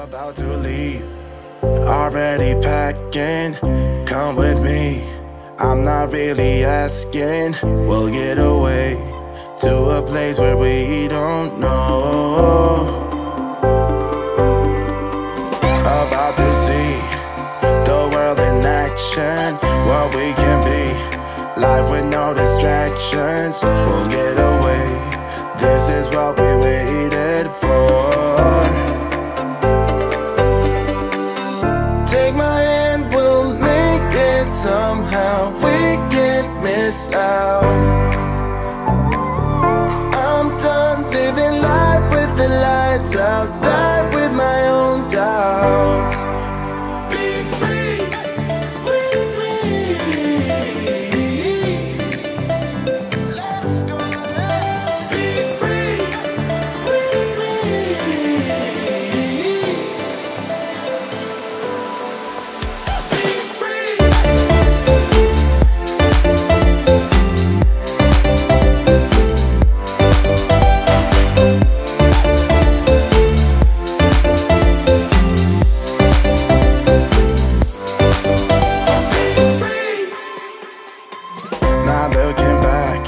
About to leave, already packing, come with me, I'm not really asking, we'll get away to a place where we don't know. About to see the world in action, what we can be, life with no distractions, we'll get away, this is what we waited for. Take my hand, we'll make it somehow. We can't miss out. I'm done living life with the lights out. Die with my own doubts. Be free with me. Let's go, let's be free with me. Not looking back,